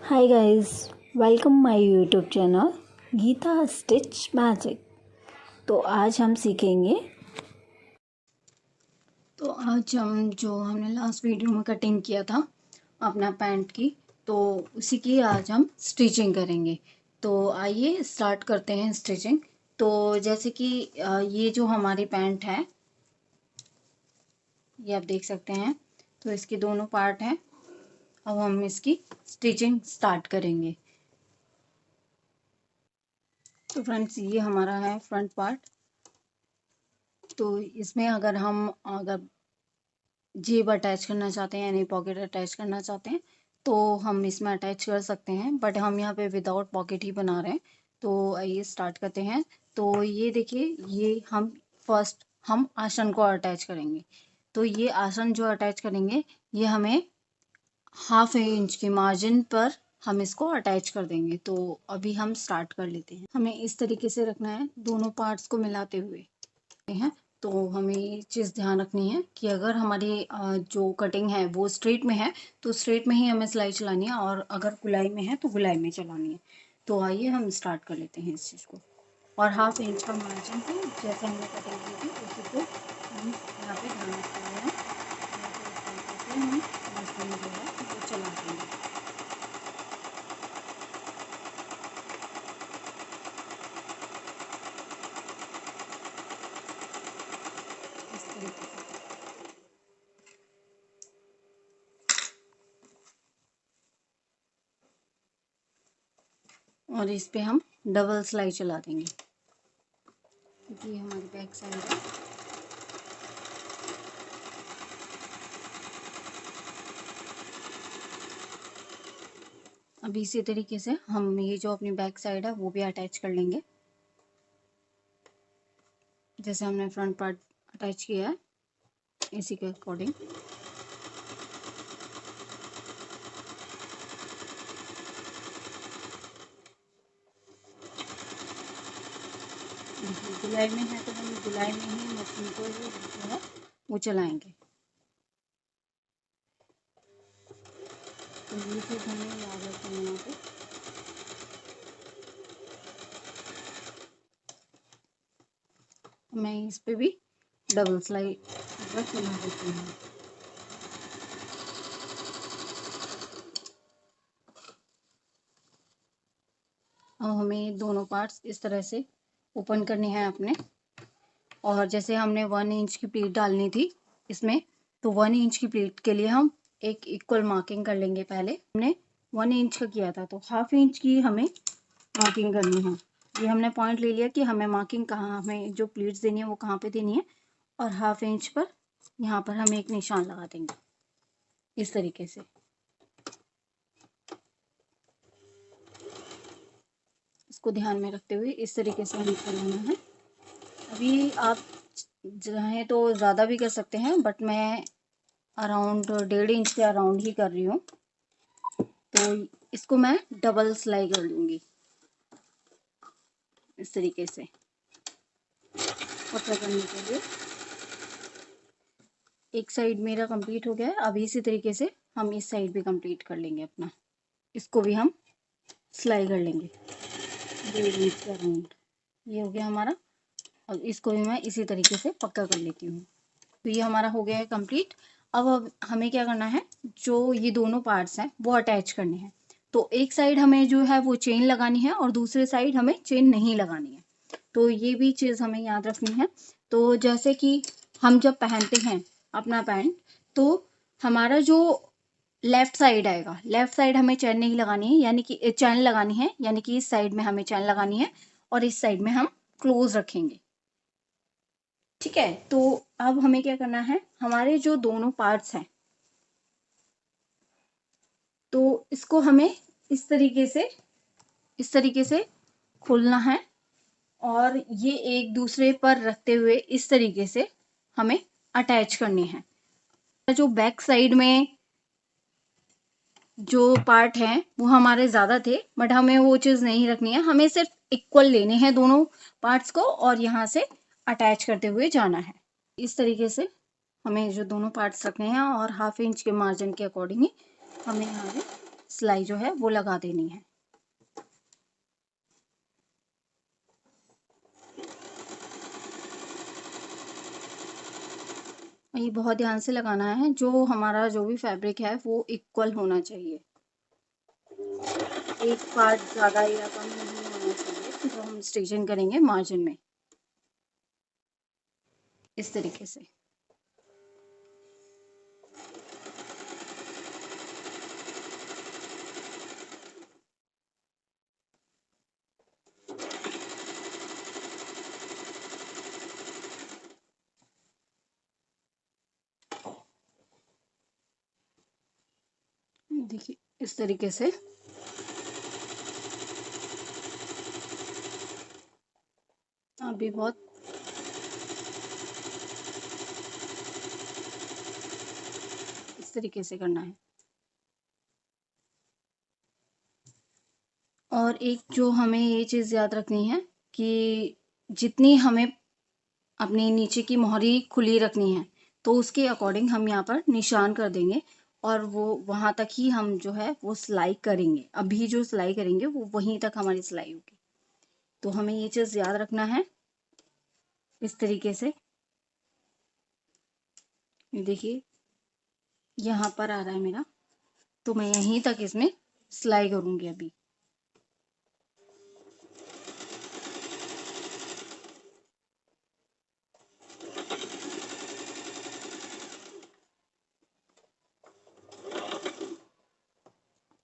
Hi guys, welcome my YouTube channel Geeta stitch magic. तो आज हम सीखेंगे। तो आज हम जो हमने लास्ट वीडियो में कटिंग किया था अपना पैंट की, तो उसी की आज हम स्टिचिंग करेंगे। तो आइए स्टार्ट करते हैं स्टिचिंग। तो जैसे कि ये जो हमारी पैंट है, ये आप देख सकते हैं। तो इसके दोनों पार्ट हैं। अब हम इसकी स्टिचिंग स्टार्ट करेंगे। तो फ्रेंड्स, ये हमारा है फ्रंट पार्ट। तो इसमें अगर जेब अटैच करना चाहते हैं यानी पॉकेट अटैच करना चाहते हैं तो हम इसमें अटैच कर सकते हैं, बट हम यहाँ पे विदाउट पॉकेट ही बना रहे हैं। तो आइए स्टार्ट करते हैं। तो ये देखिए, ये हम आसन को अटैच करेंगे। तो ये आसन जो अटैच करेंगे, ये हमें 1/2 इंच की मार्जिन पर हम इसको अटैच कर देंगे। तो अभी हम स्टार्ट कर लेते हैं। हमें इस तरीके से रखना है, दोनों पार्ट्स को मिलाते हुए हैं। तो हमें ये चीज़ ध्यान रखनी है कि अगर हमारी जो कटिंग है वो स्ट्रेट में है तो स्ट्रेट में ही हमें सिलाई चलानी है, और अगर गुलाई में है तो गुलाई में चलानी है। तो आइए हम स्टार्ट कर लेते हैं इस चीज़ को। और 1/2 इंच का मार्जिन है, जैसे हमने कटिंग की थी उसी को हम यहाँ पे ध्यान रखते हुए हैं। हम मशीन जो है वो चला देंगे इस तरीके से। और इस पे हम डबल सिलाई चला देंगे, क्योंकि ये हमारी बैक साइड है। अभी इसी तरीके से हम ये जो अपनी बैक साइड है वो भी अटैच कर लेंगे, जैसे हमने फ्रंट पार्ट अटैच किया है इसी के अकॉर्डिंग। गुलाई में है तो हम गुलाई में ही मशीन को जो है वो चलाएंगे। तो ये चीज़ हमें याद रखना है यहाँ पे। मैं इस पे भी डबल सिलाई चला देती हूँ। अब हमें दोनों पार्ट्स इस तरह से ओपन करने हैं अपने। और जैसे हमने 1 इंच की प्लीट डालनी थी इसमें, तो 1 इंच की प्लीट के लिए हम एक इक्वल मार्किंग कर लेंगे। पहले हमने 1 इंच का किया था तो 1/2 इंच की हमें मार्किंग करनी है। ये हमने पॉइंट ले लिया कि हमें मार्किंग कहाँ, हमें जो प्लीट्स देनी है वो कहाँ पे देनी है। और 1/2 इंच पर यहाँ पर हम एक निशान लगा देंगे इस तरीके से। इसको ध्यान में रखते हुए इस तरीके से हमें करना है। अभी आप चाहें तो ज़्यादा भी कर सकते हैं, बट मैं अराउंड 1.5 इंच के अराउंड ही कर रही हूँ। तो इसको मैं डबल सिलाई कर लूँगी इस तरीके से पतला करने के लिए। एक साइड मेरा कंप्लीट हो गया है। अब इसी तरीके से हम इस साइड भी कंप्लीट कर लेंगे अपना। इसको भी हम सिलाई कर लेंगे 1.5 इंच के अराउंड। ये हो गया हमारा। और इसको भी मैं इसी तरीके से पक्का कर लेती हूँ। तो ये हमारा हो गया है कंप्लीट। अब हमें क्या करना है, जो ये दोनों पार्ट्स हैं वो अटैच करने हैं। तो एक साइड हमें जो है वो चेन लगानी है और दूसरे साइड हमें चेन नहीं लगानी है। तो ये भी चीज़ हमें याद रखनी है। तो जैसे कि हम जब पहनते हैं अपना पैंट, तो हमारा जो लेफ्ट साइड आएगा, लेफ्ट साइड हमें चेन नहीं लगानी है, यानी कि चैन लगानी है, यानी कि इस साइड में हमें चैन लगानी है और इस साइड में हम क्लोज रखेंगे। ठीक है। तो अब हमें क्या करना है, हमारे जो दोनों पार्ट्स हैं तो इसको हमें इस तरीके से खोलना है। और ये एक दूसरे पर रखते हुए इस तरीके से हमें अटैच करनी है। जो बैक साइड में जो पार्ट हैं वो हमारे ज़्यादा थे, बट हमें वो चीज़ नहीं रखनी है। हमें सिर्फ इक्वल लेने हैं दोनों पार्ट्स को और यहाँ से अटैच करते हुए जाना है। इस तरीके से हमें जो दोनों पार्ट्स रखने हैं और 1/2 इंच के मार्जिन के अकॉर्डिंग ही हमें यहाँ पे सिलाई जो है वो लगा देनी है। ये बहुत ध्यान से लगाना है, जो हमारा जो भी फैब्रिक है वो इक्वल होना चाहिए, एक पार्ट ज़्यादा या कम नहीं होना चाहिए जो हम स्टिचिंग करेंगे मार्जिन में, इस तरीके से। देखिए इस तरीके से। अभी बहुत इस तरीके से करना है। और एक जो हमें ये चीज़ याद रखनी है कि जितनी हमें अपनी नीचे की मोहरी खुली रखनी है, तो उसके अकॉर्डिंग हम यहाँ पर निशान कर देंगे और वो वहाँ तक ही हम जो है वो सिलाई करेंगे। अभी जो सिलाई करेंगे वो वहीं तक हमारी सिलाई होगी। तो हमें ये चीज़ याद रखना है इस तरीके से। देखिए यहाँ पर आ रहा है मेरा, तो मैं यहीं तक इसमें सिलाई करूँगी अभी।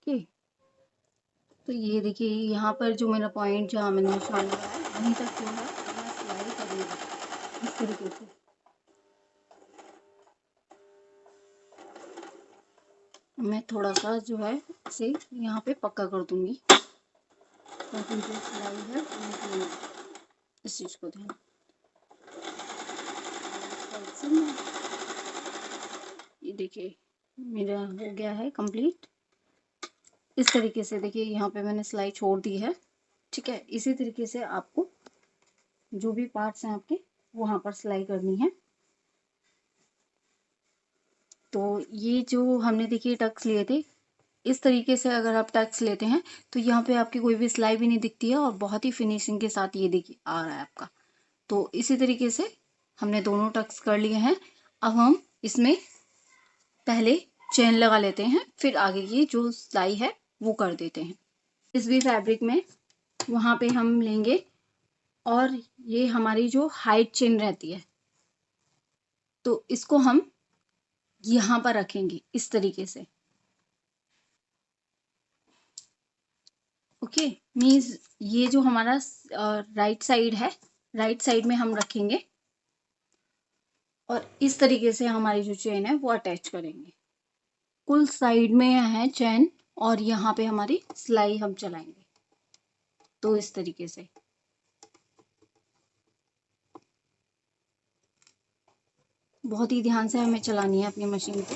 ओके, तो ये देखिए यहाँ पर जो मेरा पॉइंट जहाँ मैंने निशान लगाया है वहीं तक जो है मैं सिलाई करूँगी इस तरीके से। मैं थोड़ा सा जो है इसे यहाँ पे पक्का कर दूंगी ताकि जो सिलाई है वो इस चीज़ को ध्यान। ये देखिए मेरा हो गया है कंप्लीट इस तरीके से। देखिए यहाँ पे मैंने सिलाई छोड़ दी है, ठीक है। इसी तरीके से आपको जो भी पार्ट्स हैं आपके वहाँ पर सिलाई करनी है। तो ये जो हमने देखिए टक्स लिए थे, इस तरीके से अगर आप टक्स लेते हैं तो यहाँ पे आपकी कोई भी सिलाई भी नहीं दिखती है और बहुत ही फिनिशिंग के साथ ये देखिए आ रहा है आपका। तो इसी तरीके से हमने दोनों टक्स कर लिए हैं। अब हम इसमें पहले चेन लगा लेते हैं, फिर आगे की जो सिलाई है वो कर देते हैं। इस भी फैब्रिक में वहाँ पे हम लेंगे और ये हमारी जो हाइट चेन रहती है तो इसको हम यहाँ पर रखेंगे इस तरीके से। ओके, मीन्स ये जो हमारा राइट साइड है, राइट साइड में हम रखेंगे और इस तरीके से हमारी जो चेन है वो अटैच करेंगे। कुल साइड में है चेन और यहाँ पे हमारी सिलाई हम चलाएंगे, तो इस तरीके से। बहुत ही ध्यान से हमें चलानी है अपनी मशीन को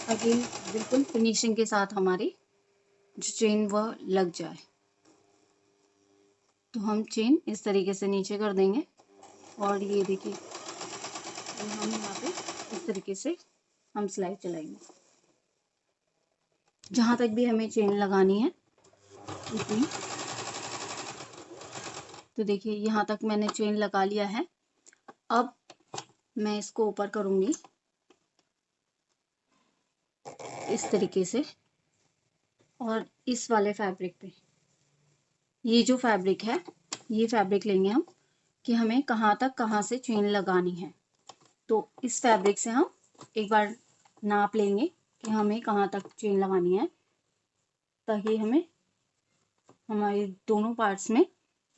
ताकि बिल्कुल फिनिशिंग के साथ हमारी जो चेन वह लग जाए। तो हम चेन इस तरीके से नीचे कर देंगे और ये देखिए हम यहाँ पे इस तरीके से हम सिलाई चलाएंगे जहाँ तक भी हमें चेन लगानी है उतनी। तो देखिए यहाँ तक मैंने चेन लगा लिया है। अब मैं इसको ऊपर करूँगी इस तरीके से और इस वाले फैब्रिक पे, ये जो फैब्रिक है ये फैब्रिक लेंगे हम कि हमें कहाँ से चेन लगानी है। तो इस फैब्रिक से हम एक बार नाप लेंगे कि हमें कहाँ तक चेन लगानी है ताकि हमें हमारे दोनों पार्ट्स में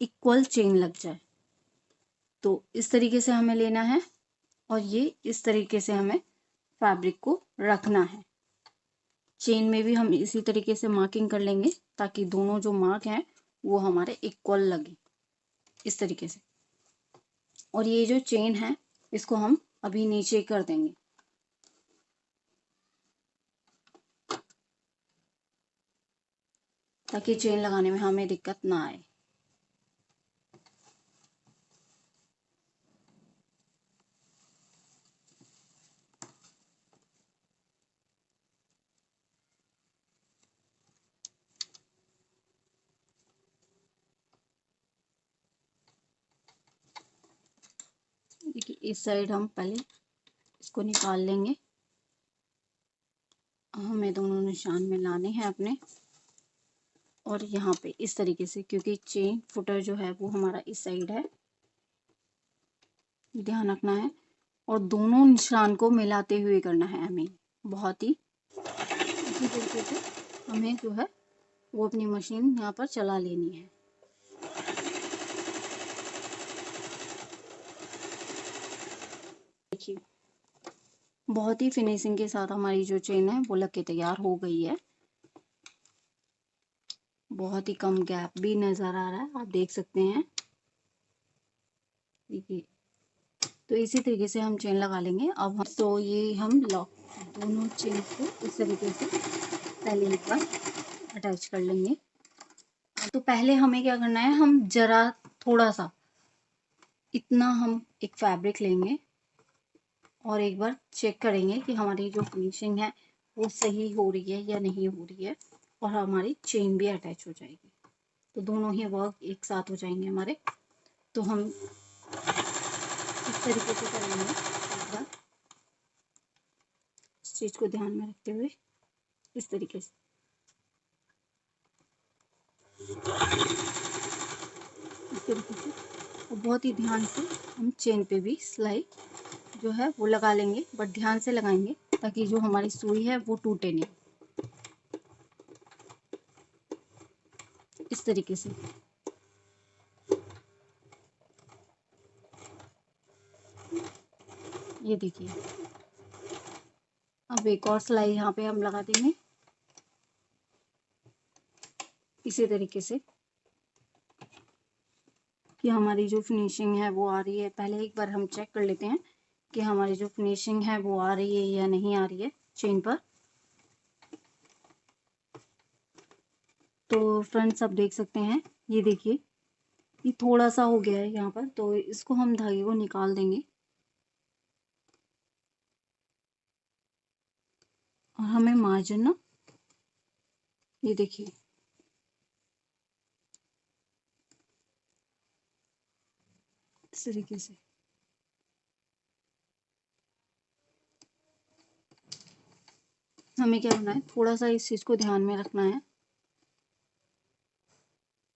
इक्वल चेन लग जाए। तो इस तरीके से हमें लेना है और ये इस तरीके से हमें फैब्रिक को रखना है। चेन में भी हम इसी तरीके से मार्किंग कर लेंगे ताकि दोनों जो मार्क हैं वो हमारे इक्वल लगे इस तरीके से। और ये जो चेन है इसको हम अभी नीचे कर देंगे ताकि चेन लगाने में हमें दिक्कत ना आए। इस साइड हम पहले इसको निकाल लेंगे। हमें दोनों निशान में लाने हैं अपने, और यहाँ पे इस तरीके से, क्योंकि चेन फुटर जो है वो हमारा इस साइड है, ध्यान रखना है। और दोनों निशान को मिलाते हुए करना है हमें, बहुत ही इसी तरीके से हमें जो है वो अपनी मशीन यहाँ पर चला लेनी है। देखिए बहुत ही फिनिशिंग के साथ हमारी जो चेन है वो लग के तैयार हो गई है। बहुत ही कम गैप भी नज़र आ रहा है, आप देख सकते हैं। देखिए तो इसी तरीके से हम चेन लगा लेंगे। अब तो ये हम लॉक दोनों चेन को इस तरीके से पहले एक बार अटैच कर लेंगे। तो पहले हमें क्या करना है, हम जरा थोड़ा सा इतना हम एक फैब्रिक लेंगे और एक बार चेक करेंगे कि हमारी जो फिनिशिंग है वो सही हो रही है या नहीं हो रही है, और हमारी चेन भी अटैच हो जाएगी। तो दोनों ही वर्क एक साथ हो जाएंगे हमारे। तो हम इस तरीके से करेंगे एक बार, इस चीज़ को ध्यान में रखते हुए इस तरीके से। इस तरीके से और बहुत ही ध्यान से हम चेन पे भी सिलाई जो है वो लगा लेंगे, बट ध्यान से लगाएंगे ताकि जो हमारी सुई है वो टूटे नहीं। इस तरीके से ये देखिए। अब एक और सिलाई यहाँ पे हम लगा देंगे इसी तरीके से कि हमारी जो फिनिशिंग है वो आ रही है। पहले एक बार हम चेक कर लेते हैं कि हमारी जो फिनिशिंग है वो आ रही है या नहीं आ रही है चेन पर। तो फ्रेंड्स आप देख सकते हैं, ये देखिए ये थोड़ा सा हो गया है यहाँ पर, तो इसको हम धागे को निकाल देंगे और हमें मार्जिन ना, ये देखिए इस तरीके से हमें क्या करना है, थोड़ा सा इस चीज़ को ध्यान में रखना है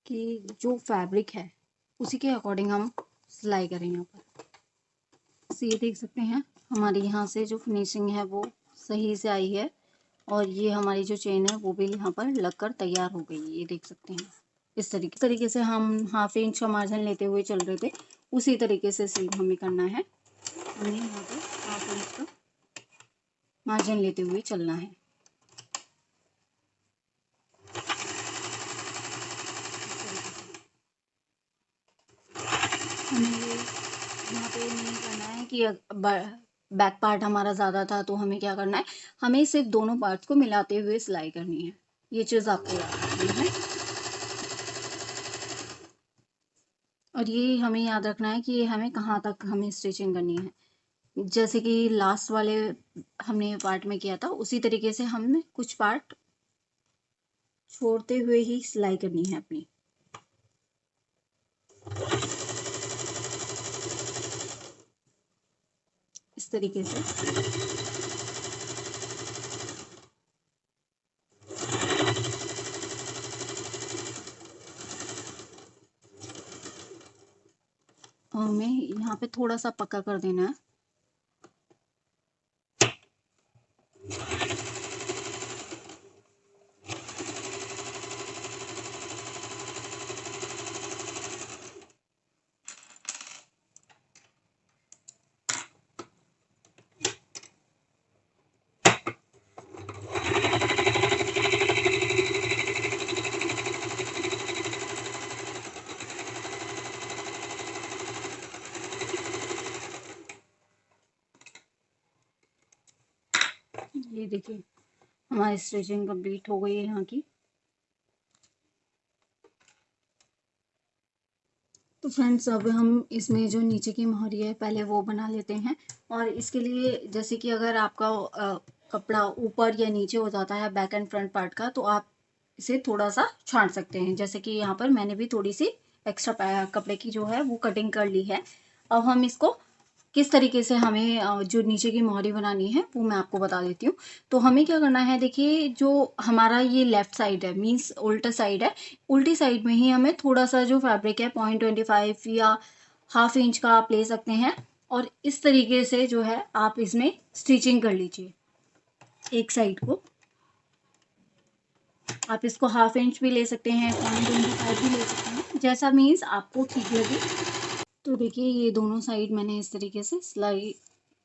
कि जो फैब्रिक है उसी के अकॉर्डिंग हम सिलाई करें यहाँ पर। तो ये देख सकते हैं हमारी यहाँ से जो फिनिशिंग है वो सही से आई है, और ये हमारी जो चेन है वो भी यहाँ पर लगकर तैयार हो गई है, ये देख सकते हैं। इस तरीके से हम 1/2 इंच का मार्जिन लेते हुए चल रहे थे, उसी तरीके से सेम हमें करना है। हमें यहाँ पर 1/2 इंच का मार्जिन लेते हुए चलना है। हमें ये यहाँ पे नहीं करना है कि बैक पार्ट हमारा ज़्यादा था तो हमें क्या करना है, हमें सिर्फ दोनों पार्ट्स को मिलाते हुए सिलाई करनी है। ये चीज़ आपको याद रखनी है, और ये हमें याद रखना है कि हमें कहाँ तक हमें स्टिचिंग करनी है। जैसे कि लास्ट वाले हमने पार्ट में किया था उसी तरीके से हमने कुछ पार्ट छोड़ते हुए ही सिलाई करनी है अपनी। इस तरीके से हमें यहाँ पे थोड़ा सा पक्का कर देना है। ये देखिए हमारी स्टिचिंग कंप्लीट हो गई है यहाँ की। तो फ्रेंड्स अब हम इसमें जो नीचे की मोहरी है पहले वो बना लेते हैं। और इसके लिए जैसे कि अगर आपका कपड़ा ऊपर या नीचे हो जाता है बैक एंड फ्रंट पार्ट का, तो आप इसे थोड़ा सा छांट सकते हैं। जैसे कि यहाँ पर मैंने भी थोड़ी सी एक्स्ट्रा कपड़े की जो है वो कटिंग कर ली है। अब हम इसको किस तरीके से हमें जो नीचे की मोहरी बनानी है वो मैं आपको बता देती हूँ। तो हमें क्या करना है, देखिए जो हमारा ये लेफ्ट साइड है, मीन्स उल्टा साइड है, उल्टी साइड में ही हमें थोड़ा सा जो फैब्रिक है 0.25 या ½ इंच का आप ले सकते हैं, और इस तरीके से जो है आप इसमें स्टिचिंग कर लीजिए एक साइड को। आप इसको ½ इंच भी ले सकते हैं, 0.25 भी ले सकते हैं, जैसा मीन्स आपको ठीक लगे। तो देखिए ये दोनों साइड मैंने इस तरीके से सिलाई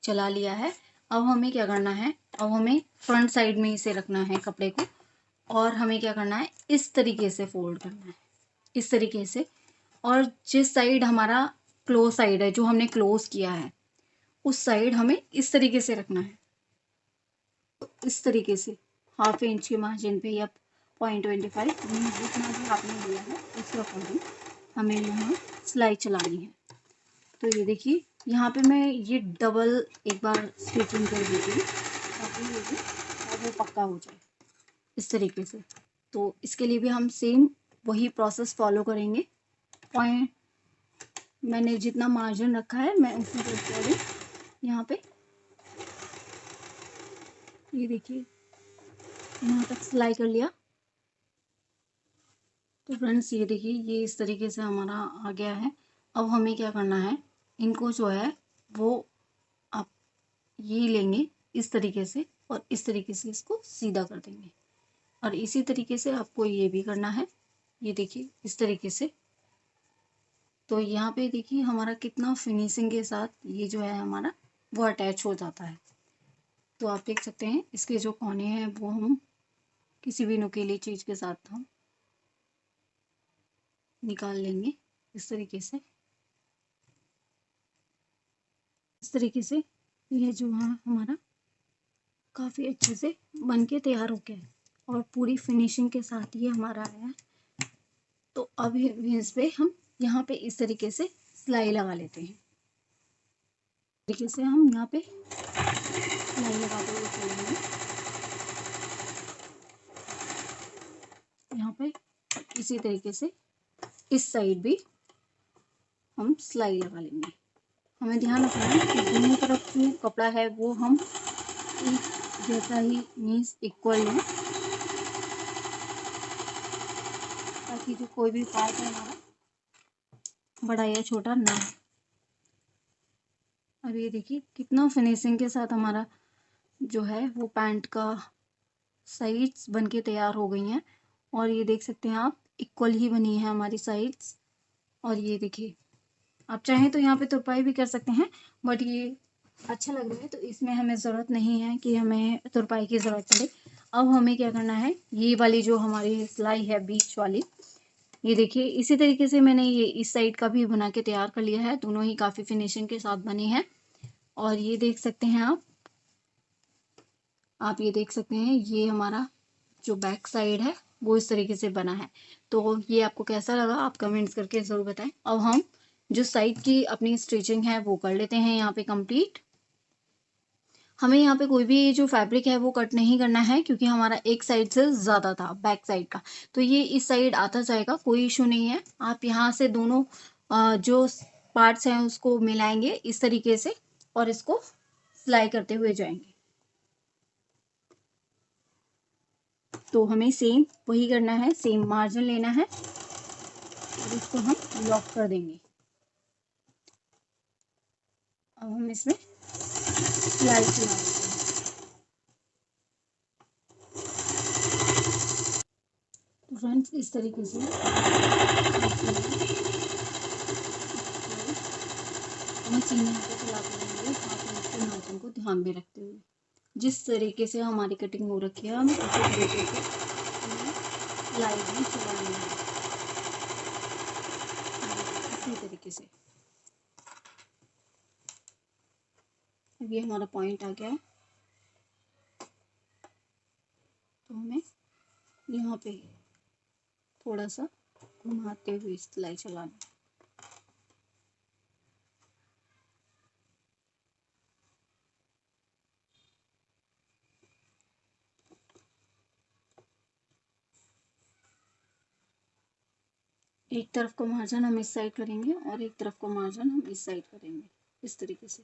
चला लिया है। अब हमें क्या करना है, अब हमें फ्रंट साइड में इसे रखना है कपड़े को, और हमें क्या करना है, इस तरीके से फोल्ड करना है, इस तरीके से। और जिस साइड हमारा क्लोज साइड है, जो हमने क्लोज किया है, उस साइड हमें इस तरीके से रखना है, इस तरीके से ½ इंच के मार्जिन पे या 0.25 जितना भी आपने लिया है उसके अकॉर्डिंग हमें यहाँ सिलाई चलानी है। तो ये देखिए यहाँ पे मैं ये डबल एक बार स्टिचिंग कर देती हूँ ताकि ये भी वो पक्का हो जाए इस तरीके से। तो इसके लिए भी हम सेम वही प्रोसेस फॉलो करेंगे। पॉइंट मैंने जितना मार्जिन रखा है मैं उसी के अकॉर्डिंग यहाँ पे ये देखिए यहाँ तक सिलाई कर लिया। तो फ्रेंड्स ये देखिए ये इस तरीके से हमारा आ गया है। अब हमें क्या करना है, इनको जो है वो आप ये लेंगे इस तरीके से, और इस तरीके से इसको सीधा कर देंगे, और इसी तरीके से आपको ये भी करना है, ये देखिए इस तरीके से। तो यहाँ पे देखिए हमारा कितना फिनिशिंग के साथ ये जो है हमारा वो अटैच हो जाता है। तो आप देख सकते हैं इसके जो कोने हैं वो हम किसी भी नुकीली चीज़ के साथ हम निकाल लेंगे इस तरीके से। इस तरीके से ये जो है हमारा काफ़ी अच्छे से बन के तैयार हो गया है, और पूरी फिनिशिंग के साथ ये हमारा आया है। तो अब इस पे हम यहाँ पे इस तरीके से सिलाई लगा लेते हैं। तरीके से हम यहाँ पे सिलाई लगाते हुए चलेंगे। यहाँ पे इसी तरीके से इस साइड भी हम सिलाई लगा लेंगे। हमें ध्यान रखना है कि दोनों तरफ जो कपड़ा है वो हम एक जैसा ही मीन्स इक्वल लें, ताकि जो कोई भी पार्ट है हमारा बड़ा या छोटा ना हो। अब ये देखिए कितना फिनिशिंग के साथ हमारा जो है वो पैंट का साइड्स बन के तैयार हो गई हैं, और ये देख सकते हैं आप इक्वल ही बनी है हमारी साइड्स। और ये देखिए आप चाहें तो यहाँ पे तुरपाई भी कर सकते हैं, बट ये अच्छा लग रहा है तो इसमें हमें ज़रूरत नहीं है कि हमें तुरपाई की ज़रूरत पड़े। अब हमें क्या करना है, ये वाली जो हमारी सिलाई है बीच वाली, ये देखिए इसी तरीके से मैंने ये इस साइड का भी बना के तैयार कर लिया है। दोनों ही काफ़ी फिनिशिंग के साथ बने हैं, और ये देख सकते हैं आप ये देख सकते हैं ये हमारा जो बैक साइड है वो इस तरीके से बना है। तो ये आपको कैसा लगा आप कमेंट्स करके ज़रूर बताएं। अब हम जो साइड की अपनी स्टिचिंग है वो कर लेते हैं यहाँ पे कंप्लीट। हमें यहाँ पे कोई भी जो फैब्रिक है वो कट नहीं करना है, क्योंकि हमारा एक साइड से ज़्यादा था बैक साइड का, तो ये इस साइड आता जाएगा, कोई इशू नहीं है। आप यहाँ से दोनों जो पार्ट्स हैं उसको मिलाएंगे इस तरीके से, और इसको सिलाई करते हुए जाएंगे। तो हमें सेम वही करना है, सेम मार्जिन लेना है और इसको हम लॉक कर देंगे। अब हम इसमें सिलाई चला देंगे। तो फ्रेंड्स इस तरीके से मशीन यहाँ पे चलाते रहेंगे, हाथ के मार्जिन को ध्यान में रखते हुए। जिस तरीके से हमारी कटिंग हो रखी है हमें उसी तरीके से सिलाई भी चलानी है, इसी तरीके से। अब ये हमारा पॉइंट आ गया है, तो हमें यहाँ पे थोड़ा सा घुमाते हुए सिलाई चलाना। एक तरफ का मार्जिन हम इस साइड करेंगे और एक तरफ का मार्जिन हम इस साइड करेंगे, इस तरीके से।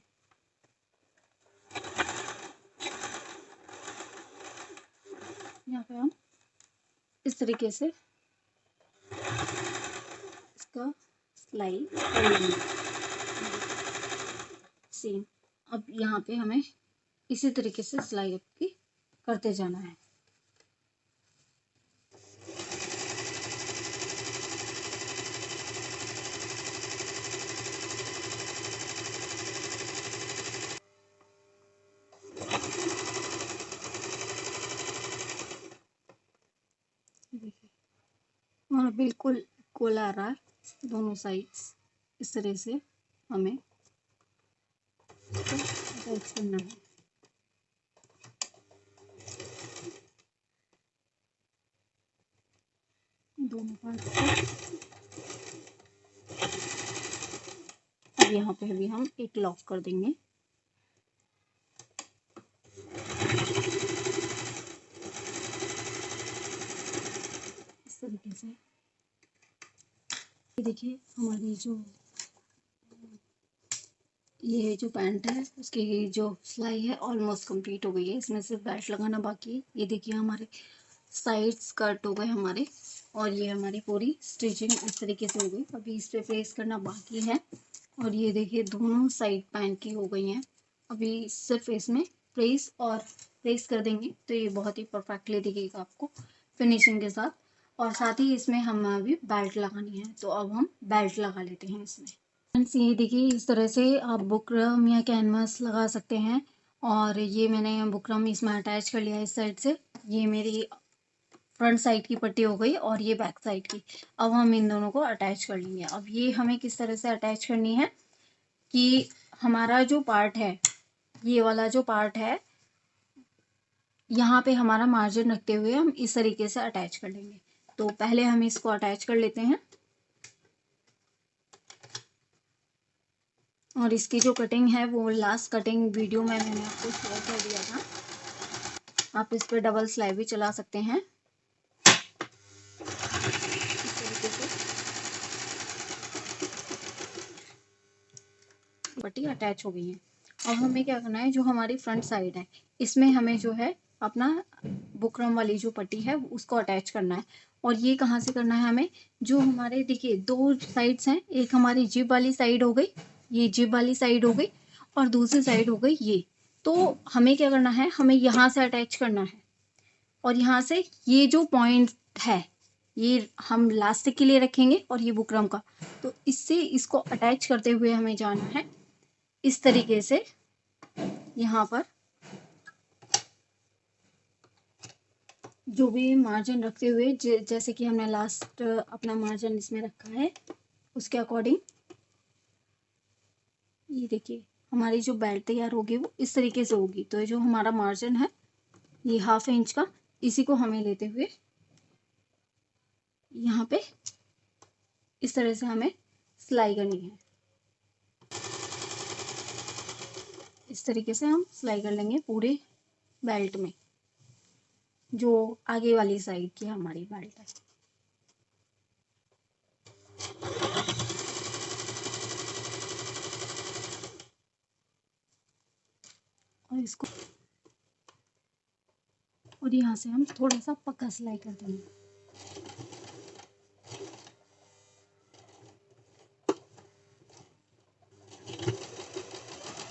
यहाँ पे हम इस तरीके से इसका सिलाई कर लेंगे सेम। अब यहाँ पे हमें इसी तरीके से सिलाई आपकी करते जाना है। देखिए हमारा बिल्कुल इक्वल आ रहा है दोनों साइड्स। इस तरह से हमें अटैच करना है। दोनों पार्ट को अब यहाँ पे भी हम एक लॉक कर देंगे। इस तरीके से देखिए हमारी ये जो पैंट है उसकी जो सिलाई है ऑलमोस्ट कंप्लीट हो गई है। इसमें सिर्फ बेल्ट लगाना बाकी है। ये देखिए हमारे साइड्स कट हो गए हमारे, और ये हमारी पूरी स्टिचिंग इस तरीके से हो गई। अभी इस पे प्रेस करना बाकी है, और ये देखिए दोनों साइड पैंट की हो गई हैं। अभी सिर्फ इसमें प्रेस कर देंगे तो ये बहुत ही परफेक्टली दिखेगा आपको फिनिशिंग के साथ। और साथ ही इसमें हम अभी बेल्ट लगानी है, तो अब हम बेल्ट लगा लेते हैं इसमें। फ्रेंड्स ये देखिए इस तरह से आप बुकरम या कैनवास लगा सकते हैं। और ये मैंने बुकरम इसमें अटैच कर लिया है इस साइड से। ये मेरी फ्रंट साइड की पट्टी हो गई और ये बैक साइड की। अब हम इन दोनों को अटैच कर लेंगे। अब ये हमें किस तरह से अटैच करनी है कि हमारा जो पार्ट है, ये वाला जो पार्ट है, यहाँ पे हमारा मार्जिन रखते हुए हम इस तरीके से अटैच कर लेंगे। तो पहले हम इसको अटैच कर लेते हैं, और इसकी जो कटिंग है वो लास्ट कटिंग वीडियो में मैंने आपको शेयर कर दिया था। आप इस पर डबल सिलाई भी चला सकते हैं। इस तरीके से पट्टी अटैच हो गई है। अब हमें क्या करना है, जो हमारी फ्रंट साइड है इसमें हमें जो है अपना बुकरम वाली जो पट्टी है उसको अटैच करना है। और ये कहाँ से करना है हमें, जो हमारे देखिए दो साइड्स हैं, एक हमारी जिब वाली साइड हो गई, ये जिब वाली साइड हो गई, और दूसरी साइड हो गई ये। तो हमें क्या करना है, हमें यहाँ से अटैच करना है, और यहाँ से ये जो पॉइंट है ये हम लास्टिक के लिए रखेंगे और ये बुकरम का। तो इससे इसको अटैच करते हुए हमें जाना है इस तरीके से। यहाँ पर जो भी मार्जिन रखते हुए जैसे कि हमने लास्ट अपना मार्जिन इसमें रखा है उसके अकॉर्डिंग ये देखिए हमारी जो बेल्ट तैयार होगी वो इस तरीके से होगी। तो जो हमारा मार्जिन है ये 1/2 इंच का, इसी को हमें लेते हुए यहाँ पे इस तरह से हमें सिलाई करनी है। इस तरीके से हम सिलाई कर लेंगे पूरे बेल्ट में, जो आगे वाली साइड की हमारी बेल्ट है। और इसको और यहाँ से हम थोड़ा सा पक्का सिलाई कर देंगे।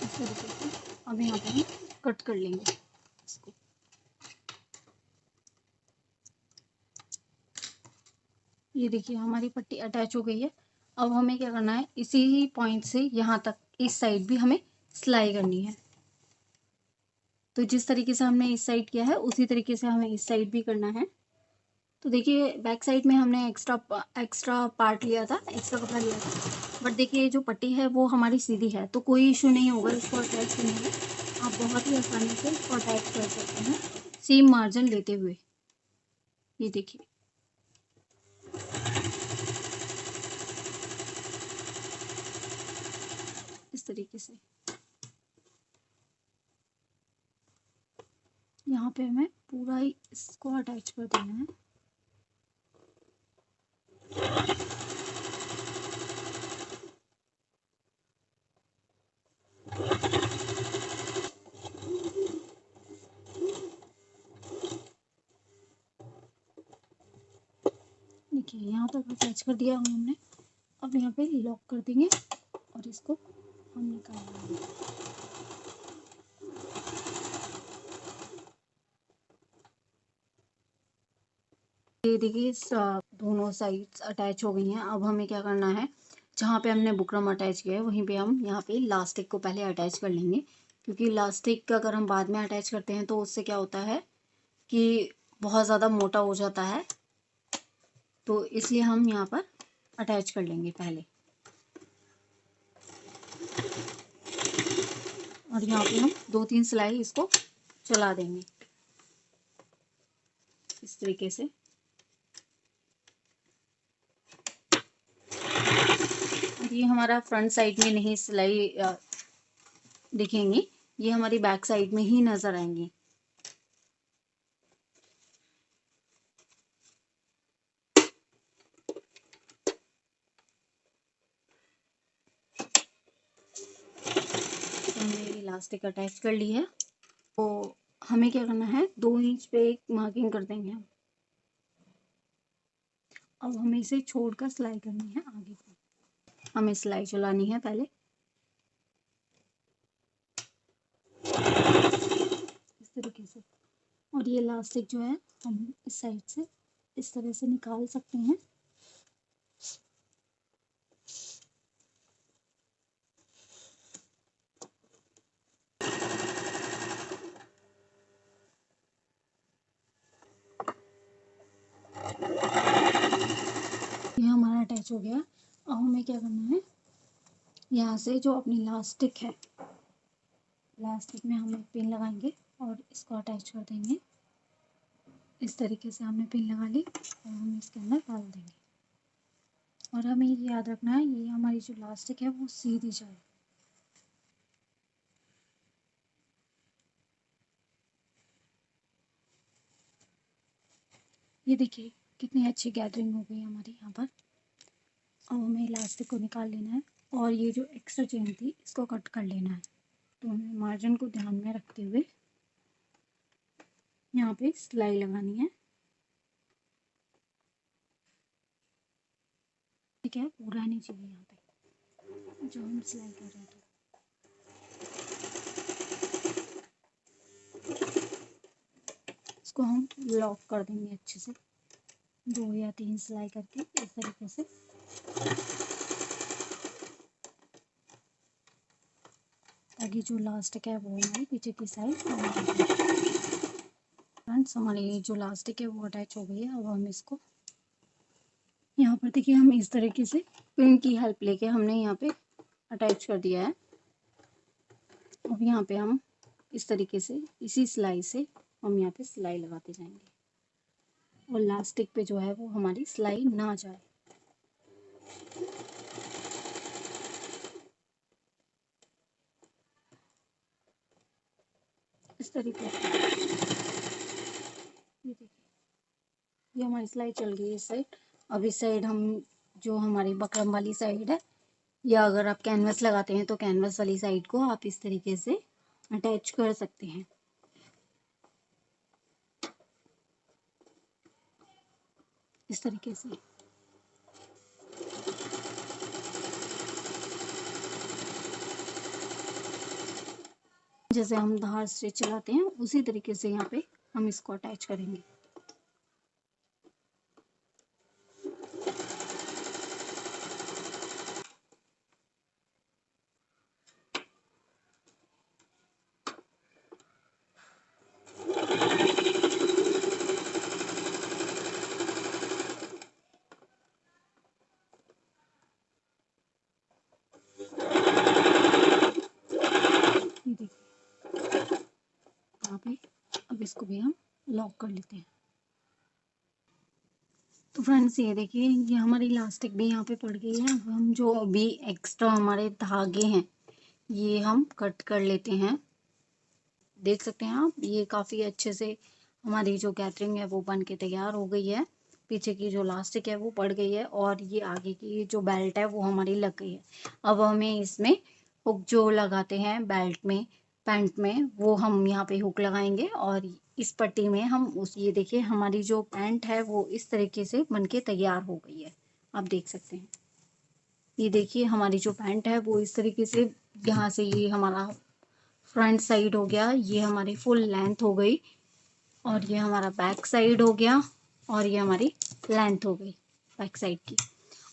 इस तरीके से अब यहाँ पे हम कट कर लेंगे इसको। ये देखिए हमारी पट्टी अटैच हो गई है। अब हमें क्या करना है, इसी पॉइंट से यहाँ तक इस साइड भी हमें सिलाई करनी है। तो जिस तरीके से हमने इस साइड किया है उसी तरीके से हमें इस साइड भी करना है। तो देखिए बैक साइड में हमने एक्स्ट्रा पार्ट लिया था, एक्स्ट्रा कपड़ा लिया था, बट देखिए जो पट्टी है वो हमारी सीधी है तो कोई इशू नहीं होगा इसको अटैच करने में। आप बहुत ही आसानी से इसको अटैच कर सकते हैं सेम मार्जिन लेते हुए। ये देखिए इस तरीके से यहाँ पे हमें पूरा ही इसको अटैच कर देना है। देखिए यहाँ तक अटैच कर दिया हमने। अब यहाँ पे लॉक कर देंगे और इसको हम निकाल लेंगे। ये देखिए दोनों साइड्स अटैच हो गई हैं। अब हमें क्या करना है, जहाँ पे हमने बुकरम अटैच किया है वहीं पे हम यहाँ पे इलास्टिक को पहले अटैच कर लेंगे, क्योंकि इलास्टिक अगर हम बाद में अटैच करते हैं तो उससे क्या होता है कि बहुत ज़्यादा मोटा हो जाता है, तो इसलिए हम यहाँ पर अटैच कर लेंगे पहले। और यहाँ पे हम 2-3 सिलाई इसको चला देंगे इस तरीके से। और ये हमारा फ्रंट साइड में नहीं सिलाई दिखेंगी, ये हमारी बैक साइड में ही नजर आएंगी। तो हमने इलास्टिक अटैच कर ली है, तो हमें क्या करना है, 2 इंच पे एक मार्किंग कर देंगे हम। अब हमें इसे छोड़कर सिलाई करनी है आगे को। हमें सिलाई चलानी है पहले इस तरीके से, और ये इलास्टिक जो है हम इस साइड से इस तरह से निकाल सकते हैं। ये हमारा अटैच हो गया। अब हमें क्या करना है, यहाँ से जो अपनी इलास्टिक है, इलास्टिक में हम एक पिन लगाएंगे और इसको अटैच कर देंगे। इस तरीके से हमने पिन लगा ली और हम इसके अंदर डाल देंगे। और हमें ये याद रखना है, ये हमारी जो इलास्टिक है वो सीधी जाए। ये देखिए कितनी अच्छी गैदरिंग हो गई हमारी यहाँ पर। अब हमें इलास्टिक को निकाल लेना है और ये जो एक्स्ट्रा चेन थी इसको कट कर लेना है। तो हमें मार्जिन को ध्यान में रखते हुए यहाँ पे सिलाई लगानी है। ठीक है, पूरा नहीं चाहिए यहाँ पे जो हम सिलाई कर रहे थे। इसको हम लॉक कर देंगे अच्छे से, 2 या 3 सिलाई करके इस तरीके से। ताकि जो लास्टिक है वो हमारी पीछे की साइड। फ्रेंड्स हमारी जो लास्टिक है वो अटैच हो गई है। अब हम इसको यहाँ पर देखिए, हम इस तरीके से पिन की हेल्प लेके हमने यहाँ पे अटैच कर दिया है। अब यहाँ पे हम इस तरीके से इसी सिलाई से हम यहाँ पे सिलाई लगाते जाएंगे और लास्टिक पे जो है वो हमारी सिलाई ना जाए। इस तरीके से ये देखिए, ये हमारी सिलाई चल गई है इस साइड। अब इस साइड हम जो हमारी बकरम वाली साइड है, या अगर आप कैनवस लगाते हैं तो कैनवस वाली साइड को आप इस तरीके से अटैच कर सकते हैं। इस तरीके से जैसे हम धार स्टिच चलाते हैं उसी तरीके से यहाँ पे हम इसको अटैच करेंगे। ये देखिए यहाँ पे, अब इसको भी हम लॉक कर लेते हैं। तो फ्रेंड्स ये देखिए, ये हमारी इलास्टिक भी यहाँ पे पड़ गई है। अब हम जो अभी एक्स्ट्रा हमारे धागे हैं ये हम कट कर लेते हैं। देख सकते हैं आप, ये काफ़ी अच्छे से हमारी जो गैदरिंग है वो बन के तैयार हो गई है। पीछे की जो इलास्टिक है वो पड़ गई है और ये आगे की जो बेल्ट है वो हमारी लग गई है। अब हमें इसमें हुक जो लगाते हैं बेल्ट में, पैंट में, वो हम यहाँ पे हुक लगाएंगे और इस पट्टी में हम उस ये देखिए हमारी जो पैंट है वो इस तरीके से बनके तैयार हो गई है। आप देख सकते हैं, ये देखिए हमारी जो पैंट है वो इस तरीके से, यहाँ से ये हमारा फ्रंट साइड हो गया, ये हमारी फुल लेंथ हो गई, और ये हमारा बैक साइड हो गया, और ये हमारी लेंथ हो गई बैक साइड की।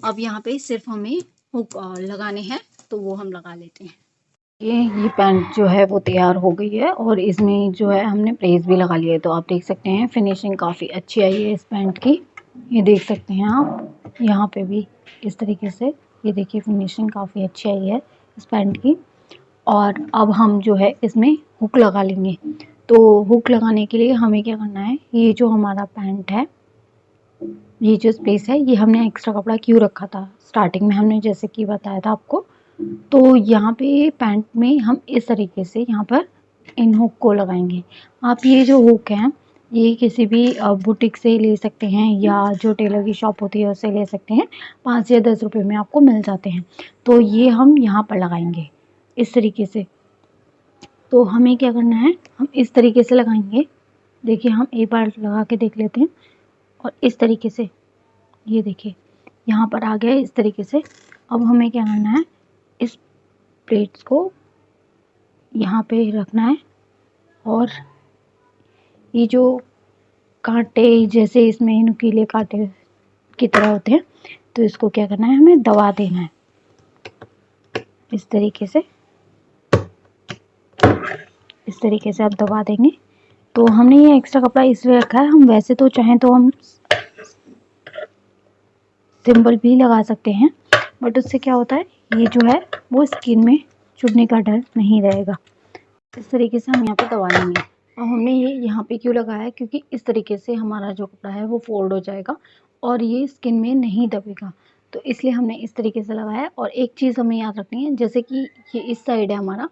अब यहाँ पे सिर्फ हमें हुक लगाने हैं, तो वो हम लगा लेते हैं। ये पैंट जो है वो तैयार हो गई है, और इसमें जो है हमने प्रेस भी लगा लिया है। तो आप देख सकते हैं फिनिशिंग काफ़ी अच्छी आई है इस पैंट की। ये देख सकते हैं आप, यहाँ पे भी इस तरीके से ये देखिए फिनिशिंग काफ़ी अच्छी आई है इस पैंट की। और अब हम जो है इसमें हुक लगा लेंगे। तो हुक लगाने के लिए हमें क्या करना है, ये जो हमारा पैंट है, ये जो स्पेस है, ये हमने एक्स्ट्रा कपड़ा क्यों रखा था स्टार्टिंग में, हमने जैसे कि बताया था आपको। तो यहाँ पे पैंट में हम इस तरीके से यहाँ पर इन हुक को लगाएंगे। आप ये जो हुक हैं ये किसी भी बुटीक से ले सकते हैं, या जो टेलर की शॉप होती है उससे ले सकते हैं। 5 या 10 रुपए में आपको मिल जाते हैं। तो ये हम यहाँ पर लगाएंगे इस तरीके से। तो हमें क्या करना है, हम इस तरीके से लगाएंगे। देखिए हम एक बार लगा के देख लेते हैं। और इस तरीके से ये देखिए यहाँ पर आ गया इस तरीके से। अब हमें क्या करना है, इस प्लेट्स को यहाँ पे रखना है, और ये जो कांटे जैसे इसमें नुकीले कांटे की तरह होते हैं, तो इसको क्या करना है, हमें दबा देना है इस तरीके से। इस तरीके से आप दबा देंगे। तो हमने ये एक्स्ट्रा कपड़ा इसलिए रखा है, हम वैसे तो चाहें तो हम सिंबल भी लगा सकते हैं, बट उससे क्या होता है, ये जो है वो स्किन में चुभने का डर नहीं रहेगा। इस तरीके से हम यहाँ पे दबा लेंगे। और हमने ये यहाँ पे क्यों लगाया है, क्योंकि इस तरीके से हमारा जो कपड़ा है वो फोल्ड हो जाएगा और ये स्किन में नहीं दबेगा, तो इसलिए हमने इस तरीके से लगाया है। और एक चीज़ हमें याद रखनी है, जैसे कि ये इस साइड है हमारा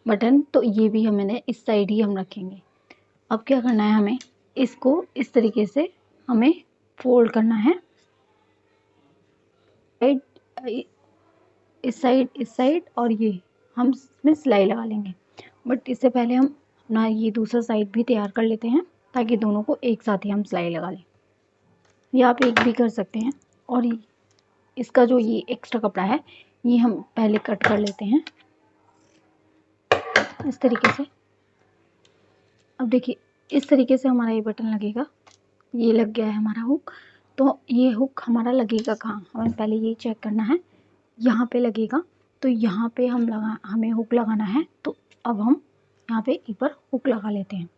बटन, तो ये भी हमें इस साइड ही हम रखेंगे। अब क्या करना है, हमें इसको इस तरीके से हमें फोल्ड करना है, इस साइड, और ये हम इसमें सिलाई लगा लेंगे। बट इससे पहले हम अपना ये दूसरा साइड भी तैयार कर लेते हैं, ताकि दोनों को एक साथ ही हम सिलाई लगा लें। या आप एक भी कर सकते हैं। और इसका जो ये एक्स्ट्रा कपड़ा है ये हम पहले कट कर लेते हैं इस तरीके से। अब देखिए इस तरीके से हमारा ये बटन लगेगा, ये लग गया है हमारा हुक। तो ये हुक हमारा लगेगा कहाँ, हमें पहले ये चेक करना है। यहाँ पे लगेगा, तो यहाँ पे हमें हुक लगाना है। तो अब हम यहाँ पे एक बार हुक लगा लेते हैं।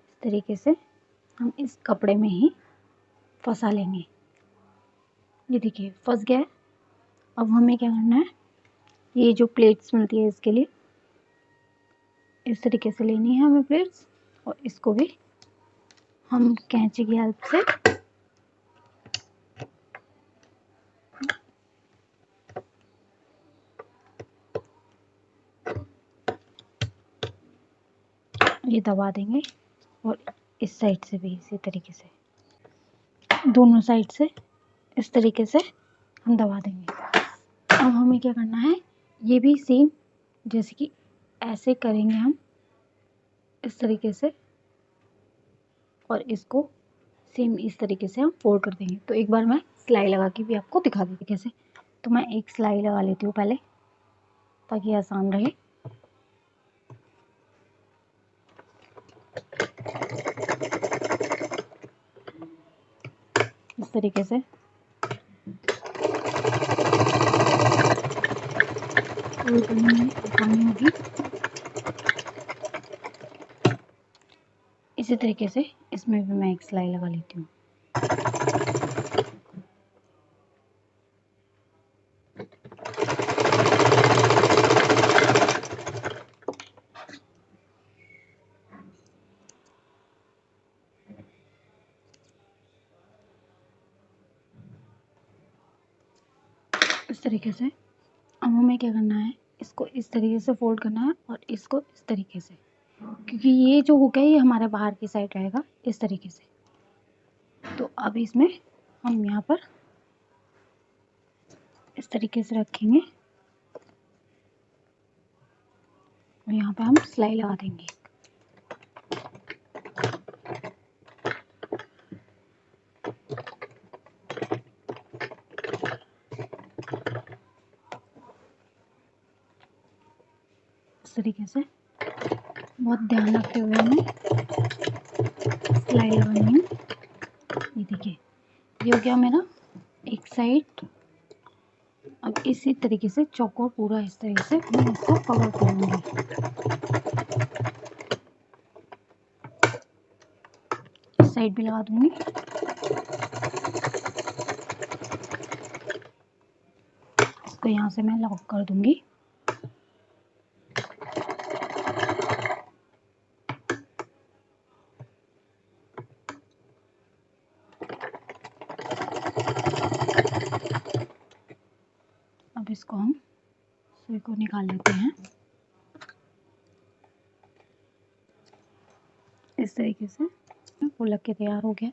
इस तरीके से हम इस कपड़े में ही फंसा लेंगे। ये देखिए फंस गया है। अब हमें क्या करना है, ये जो प्लेट्स मिलती है इसके लिए इस तरीके से लेनी है हमें प्लेट्स, और इसको भी हम कैंची की हेल्प से ये दबा देंगे। और इस साइड से भी इसी तरीके से, दोनों साइड से इस तरीके से हम दबा देंगे। अब हमें क्या करना है, ये भी सेम जैसे कि ऐसे करेंगे हम इस तरीके से, और इसको सेम इस तरीके से हम फोल्ड कर देंगे। तो एक बार मैं सिलाई लगा के भी आपको दिखा देती कैसे। तो मैं एक सिलाई लगा लेती हूँ पहले, ताकि आसान रहे। इस तरीके से आसानी होगी। इसी तरीके से इसमें भी मैं एक सिलाई लगा लेती हूँ। इस तरीके से अब हमें क्या करना है, इसको इस तरीके से फोल्ड करना है, और इसको इस तरीके से, क्योंकि ये जो हुक है ये हमारे बाहर की साइड रहेगा इस तरीके से। तो अब इसमें हम यहाँ पर इस तरीके से रखेंगे और यहाँ पे हम सिलाई लगा देंगे। इस तरीके से बहुत ध्यान रखते हुए हमें सिलाई लगानी है। ये देखिए, ये हो गया मेरा एक साइड। अब इसी तरीके से चौकोर पूरा इस तरीके से मैं इसको कवर करूँगी। इस साइड भी लगा दूँगी। इसको यहाँ से मैं लॉक कर दूँगी। अब इसको हम सुई को निकाल लेते हैं। इस तरीके से वो लग के तैयार हो गया।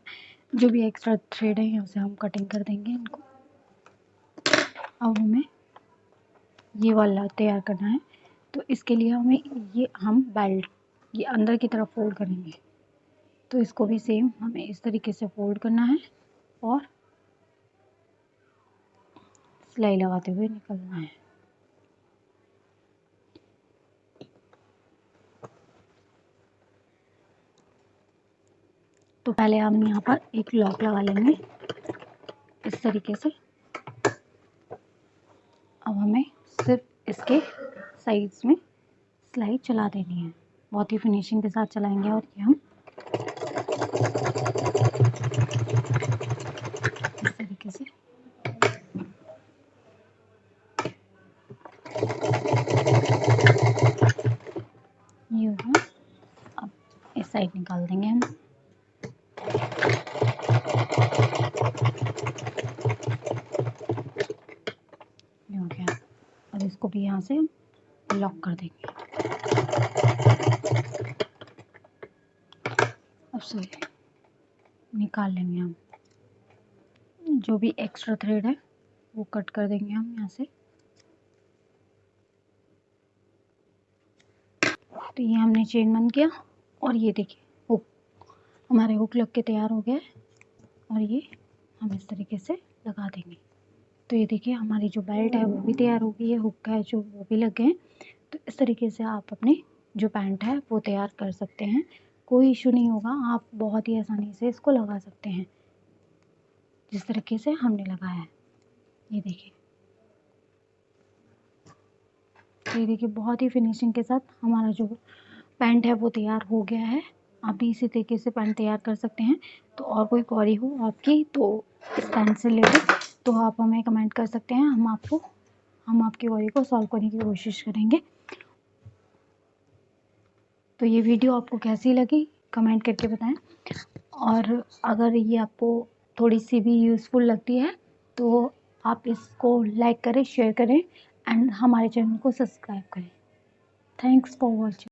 जो भी एक्स्ट्रा थ्रेड है यहाँ से हम कटिंग कर देंगे इनको। अब हमें ये वाला तैयार करना है, तो इसके लिए हम बेल्ट ये अंदर की तरफ फोल्ड करेंगे। तो इसको भी सेम हमें इस तरीके से फोल्ड करना है और सिलाई लगाते हुए निकलना है। तो पहले हम यहाँ पर एक लॉक लगा लेंगे इस तरीके से। अब हमें सिर्फ इसके साइड्स में सिलाई चला देनी है, बहुत ही फिनिशिंग के साथ चलाएंगे। और ये हम इस तरीके से ये हो गया। अब इस साइड निकाल देंगे हम। ये हो गया। और इसको भी यहाँ से लॉक कर देंगे। अब सुई निकाल लेंगे हम। जो भी एक्स्ट्रा थ्रेड है वो कट कर देंगे हम यहाँ से। तो ये हमने चेन बंद किया और ये देखिए हुक, हमारे हुक लग के तैयार हो गया है। और ये हम इस तरीके से लगा देंगे। तो ये देखिए हमारी जो बेल्ट है वो भी तैयार हो गई है, हुक है जो वो भी लग गए हैं। तो इस तरीके से आप अपने जो पैंट है वो तैयार कर सकते हैं, कोई इशू नहीं होगा। आप बहुत ही आसानी से इसको लगा सकते हैं जिस तरीके से हमने लगाया है। ये देखिए, तो ये देखिए बहुत ही फिनिशिंग के साथ हमारा जो पैंट है वो तैयार हो गया है। आप भी इसी तरीके से पैंट तैयार कर सकते हैं। तो और कोई क्वेरी हो आपकी तो इस पैंट से रिलेटेड तो आप हमें कमेंट कर सकते हैं। हम आपकी क्वेरी को सॉल्व करने की कोशिश करेंगे। तो ये वीडियो आपको कैसी लगी कमेंट करके बताएं। और अगर ये आपको थोड़ी सी भी यूज़फुल लगती है तो आप इसको लाइक करें, शेयर करें एंड हमारे चैनल को सब्सक्राइब करें। Thanks for watching.